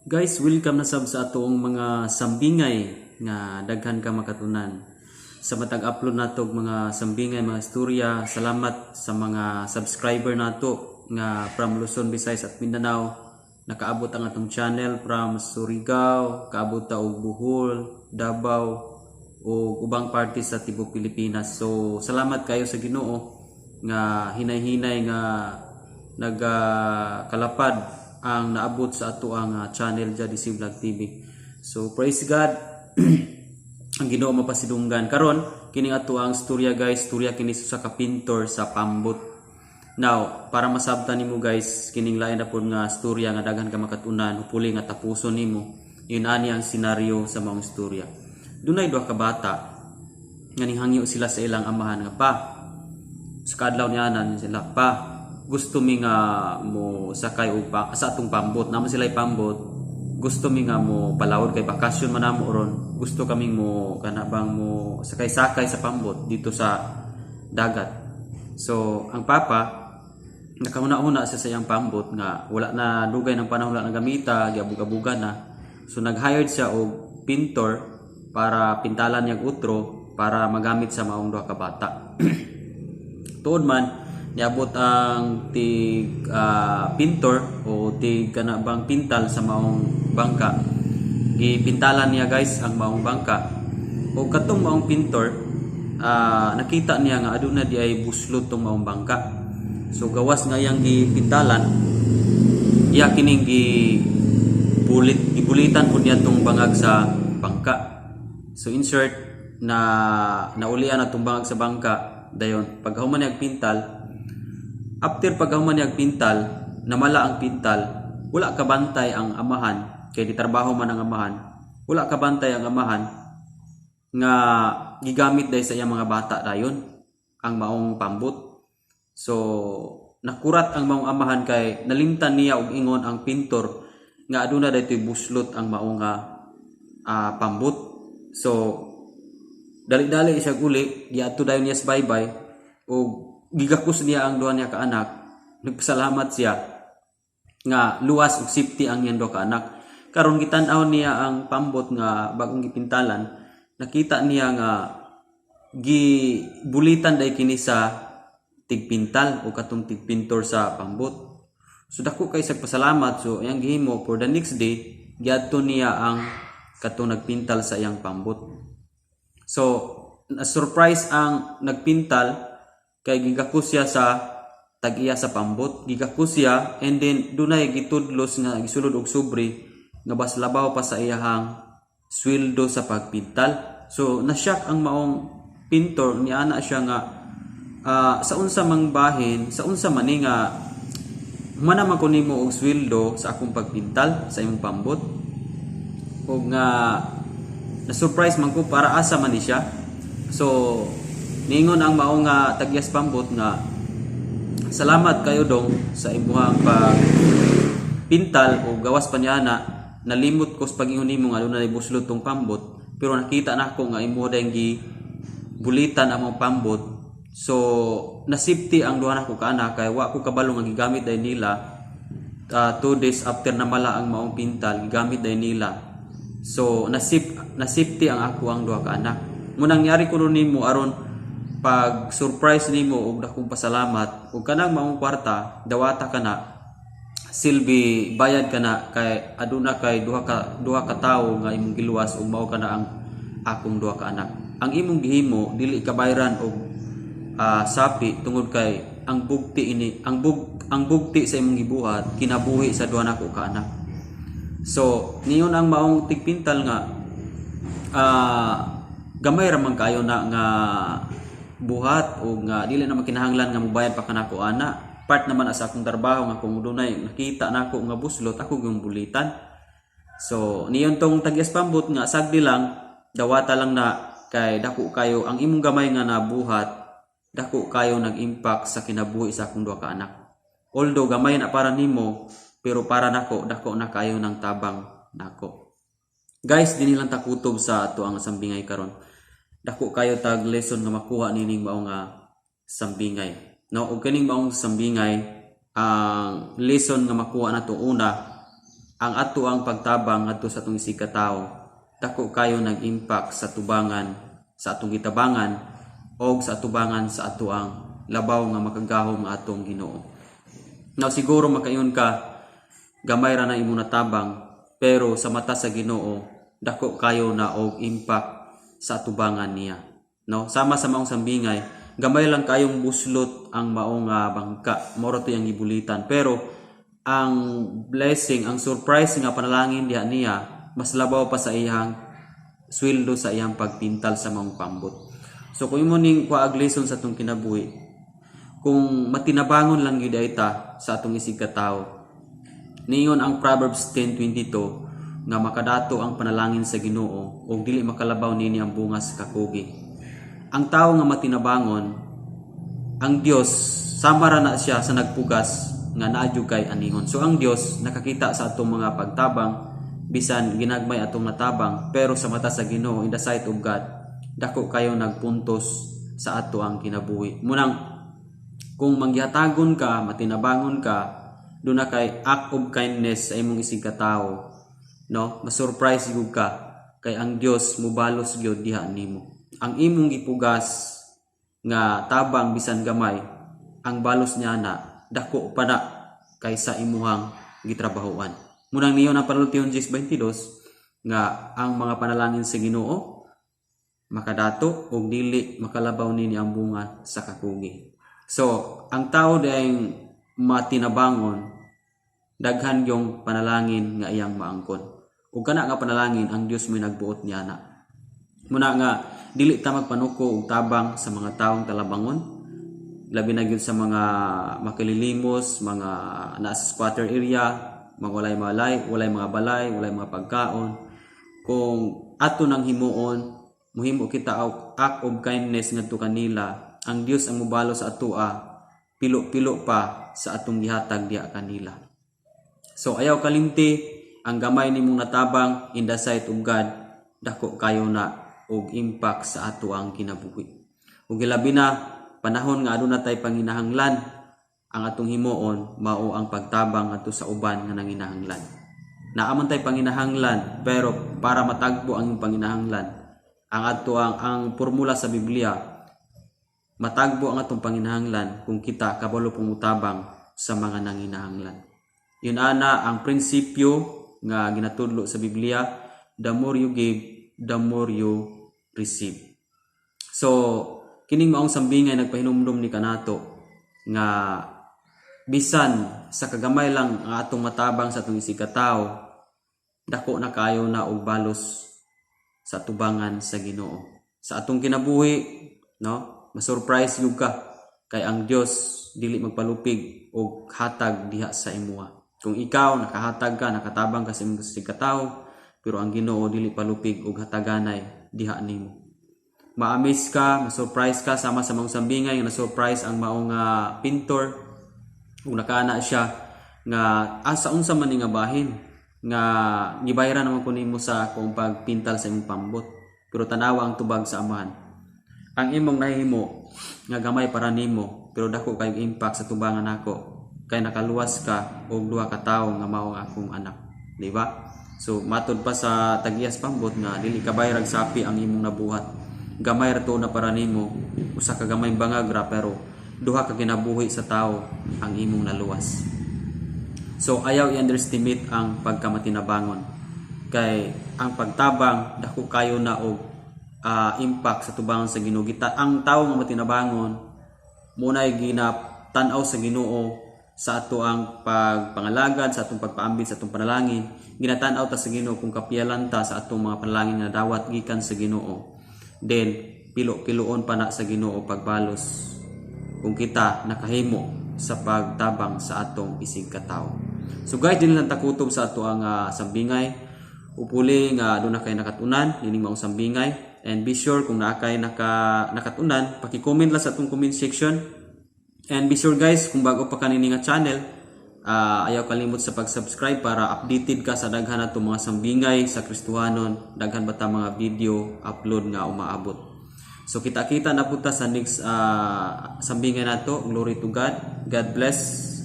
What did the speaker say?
Guys, welcome na sab sa atong mga sambingay nga daghan ka makatunan. Sa matag upload nato mga sambingay, mga istorya. Salamat sa mga subscriber nato nga from Luzon, Visayas at Mindanao. Nakaabot ang atong channel from Surigao, kaabot ta og Bohol, Davao o ubang parte sa tibuok Pilipinas. So salamat kayo sa Ginoo nga hinay-hinay nga nagkalapad ang naabot sa ato ang channel dyan di Vlog TV. So praise God. Ang Ginoo mapasidunggan karon kining ato ang storya guys, storya kini sa kapintor sa Pambot. Now para masabtan nimo guys kining lain na pud nga storya nga daghan ka makatunan, hupuli nga tapuson nimo. Yun ani ang senaryo sa maong storya. Dunay duha ka bata nga nihangyo sila sa ilang amahan nga pa. Sa kadlaw niyanan sila pa, gusto mi nga mo sakay og sa atong pambot naman sila pambot, gusto mi nga mo palawod kay bakasyon man namo ron, gusto kaming mo kanabang mo sakay-sakay sa pambot dito sa dagat. So ang papa nakauna-una sa sayang pambot nga wala na dugay ng panahon, wala na gamita, giabug-abugan na. So nag-hired siya og pintor para pintalan niyang utro para magamit sa maong duha ka bata. Tuod man niabot ang tig pintor o tig kanabang pintal sa maong bangka. Ipintalan niya guys ang maong bangka. O katong maong pintor nakita niya nga aduna di ay buslot tong maong bangka. So gawas nga yang gipintalan, iya kining ibulitan pud niya tong bangag sa bangka. So insert na naulian na tong bangag sa bangka dayon paghuman niya pintal. After paghuman niya pintal, namala ang pintal, wala ka bantay ang amahan, kay ditrabaho man ang amahan, wala ka bantay ang amahan nga gigamit dahil sa iyang mga bata dayon ang maong pambot. So nakurat ang maong amahan kay nalimtan niya og ingon ang pintor nga aduna daytoy buslot ang maong pambot. So dali-dali siya uli, giadto dayon niya sa baybay og gigakus niya ang duha niya ka anak. Nagpasalamat siya nga luwas og safety ang iyang duha ka anak. Karon gitan-aw niya ang pambot nga bagong gipintalan, nakita niya nga gibulitan day kini sa tigpintal o katong tigpintor sa pambot. So dako kay sa pasalamat. So iyang gihimo for the next day giadto niya ang katong nagpintal sa iyang pambot. So na-surprise ang nagpintal kay gigakus siya sa tag-iya sa pambot, gigakus siya, and then dunay gitudlos nga gisulod og sobre nga bas labaw pa sa iyahang sweldo sa pagpintal. So nashock ang maong pintor, ni ana siya nga sa unsa mang bahin, sa unsa man nga humana man ko nimo og sweldo sa akong pagpintal sa imong pambot. Og nga na surprise man ko para asa man ni siya. So ningon ang maong tagyas pambot nga salamat kayo dong sa imuhang pagpintal o gawas pa niya na nalimot ko sa pag-ingon nimo nga aduna buslot tong pambot, pero nakita nako nga imo dayng bulitan ang mga pambot. So na safety ang duha nako ka anak kay wa ko kabalo nga gigamit day nila 2 days after namala ang maong pintal, gigamit day nila. So na safety ang ako ang duha ka anak. Munang nangyari ko nimo aron pag surprise nimo og dakong pasalamat ug kanang maong kwarta dawata kana silbi bayad kana kay aduna kay duha ka tawo nga imong giluwas ug mao kana ang akong duha ka anak. Ang imong gihimo dili ka bayran og sapi tungod kay ang bugti ini ang bugti sa imong gibuhat kinabuhi sa duha nako ka anak. So niyon ang maong tigpintal nga gamay ra man kayo na nga buhat o nga dili na makinahanglan nga mobayad pa kanako ana. Part naman sa akong trabaho nga kung dunay nakita nako nga buslot ako gyung bulitan. So niyon tong tagyas pambot nga sagdi lang dawata lang na kay dako kayo ang imong gamay nga nabuhat, dako kayo nag-impact sa kinabuhi sa akong duha ka anak. Although gamay na para nimo, pero para nako dako na kayo ng tabang nako. Guys, dinhi lang ta kutob sa ato ang sambingay karon. Dako kayo tag lesson nga makuha nining maong sambingay. No, og kaning maong sambingay ang lesson nga makuha nato una ang ato ang pagtabang adto sa atong isig ka tawo dako kayo nag-impact sa tubangan sa atong gitabangan o sa atubangan sa ato ang labaw nga makagahom nga atong Ginoo. Now siguro makayon ka gamay ra na imong natabang pero sa mata sa Ginoo dako kayo na og impact sa atubangan niya. No, sama sa maong sambingay, gamay lang kayong buslot ang maong bangka, mao ra to yang gibulitan. Pero ang blessing, ang surprise nga panalangin diha niya, mas labaw pa sa iyang sweldo sa iyang pagpintal sa maong pambot. So kung imo ning kuag lesson sa atong kinabuhi, kung matinabangon lang gyud ta sa atong isig ka tawo, niyon ang Proverbs 10:22 nga makadato ang panalangin sa Ginoo ug dili makalabaw nini ang bunga sa kakugi. Ang tawo nga matinabangon, ang Dios sama ra na siya sa nagpugas nga naadyo kay aningon. So ang Dios nakakita sa atong mga pagtabang bisan ginagmay atong natabang pero sa mata sa Ginoo in the sight of God dako kayo nagpuntos sa ato ang kinabuhi. Munang kung mangyatagon ka, matinabangon ka, doon na kay act of kindness sa imong isig ka tawo, no? Masurprise gyud ka kay ang Dios mubalos gyud diha nimo. Ang imong gipugas nga tabang bisan gamay, ang balos niya na dako pa na kaysa imuhang gitrabahoan. Munang niyo na panultiyon 10:22 nga ang mga panalangin sa Ginoo makadato ug dili makalabaw nini ang bunga sa kakugi. So, ang tao dayang matinabangon daghan yung panalangin nga iyang maangkon. Ug kana nga panalangin ang Dios may nagbuot niya na. Muna nga dili ta magpanuko og tabang sa mga taong talabangon. Labi na gyud sa mga makalilimos, mga nasa squatter area, mga walay mga balay, walay mga pagkaon. Kung ato nang himuon, muhimo kita og act of kindness ngadto kanila, ang Dios ang mobalo sa atoa, pilo-pilo pa sa atong gihatag diha kanila. So ayaw kalimti, ang gamay nimong natabang in the sight of God, dako kayo na og impact sa ato ang kinabuhi. Ug ilabi na panahon nga aduna tay panginahanglan, ang atong himuon mao ang pagtabang adto sa uban nga nanginahanglan. Naaman tay panginahanglan pero para matagbo ang panginahanglan, ang ato ang formula sa Biblia, matagbo ang atong panginahanglan kung kita kabalo pumutabang sa mga nanginahanglan. Yun ana ang prinsipyo nga ginatudlo sa Biblia, the more you give, the more you receive. So kining maong sambingay nagpahinumdum ni kanato nga bisan sa kagamay lang ang atong matabang sa atong isig ka tawo, dako na kayo na og balos sa tubangan sa Ginoo. Sa atong kinabuhi, no? Masurprise gyud ka kay ang Dios dili magpalupig og hatag diha sa imuha. Kung ikaw nakahatag ka, nakatabang ka sa imong isig ka tawo, pero ang Ginoo dili palupig og hataganay diha nimo. Ma-amaze ka, ma-surprise ka sama sa mga sambingay nga na-surprise ang maong pintor ug nakaana siya nga asa unsa man ni nga bahin nga gibayaran naman ko nimo sa kung pagpintal sa imong pambot pero tanawa ang tubag sa amahan. Ang imong nahimo nga gamay para nimo pero dako kay impact sa tubangan nako kay nakaluwas ka og duha ka tawo nga mao akong anak, di ba? So matud pa sa tag-iyas pambot nga dili ka bayrag sapi ang imong nabuhat. Gamay ra to na para nimo, usa ka gamay bangag ra pero duha ka kinabuhi sa tawo ang imong naluwas. So ayaw i-underestimate ang pagkamatinabangon kay ang pagtabang dako kayo na og impact sa tubangan sa Ginoo. Ang tawo nga matinabangon munay ginatan-aw sa Ginoo sa ato ang pagpangalagad, sa atong pagpaambit, sa atong panalangin. Ginatan-aw ta sa Ginoo kung kapiyalan ta sa atong mga panalangin nga dawat gikan sa Ginoo. Then pilo-piloon pa na sa Ginoo pagbalos kung kita nakahimo sa pagtabang sa atong isig ka tawo. So guys, din lang takutob sa ato ang sambingay. Upuli nga doon na kay nakatunan dining maong sambingay, and be sure kung naa kay nakatunan, paki-comment lang sa atong comment section. And be sure guys, kung bago pa kanini nga channel, ayaw kalimot sa pag-subscribe para updated ka sa daghan nato mga sambingay sa Kristohanon, daghan bata mga video upload nga umaabot. So kita-kita na punta sa next sambingay nato. Glory to God. God bless.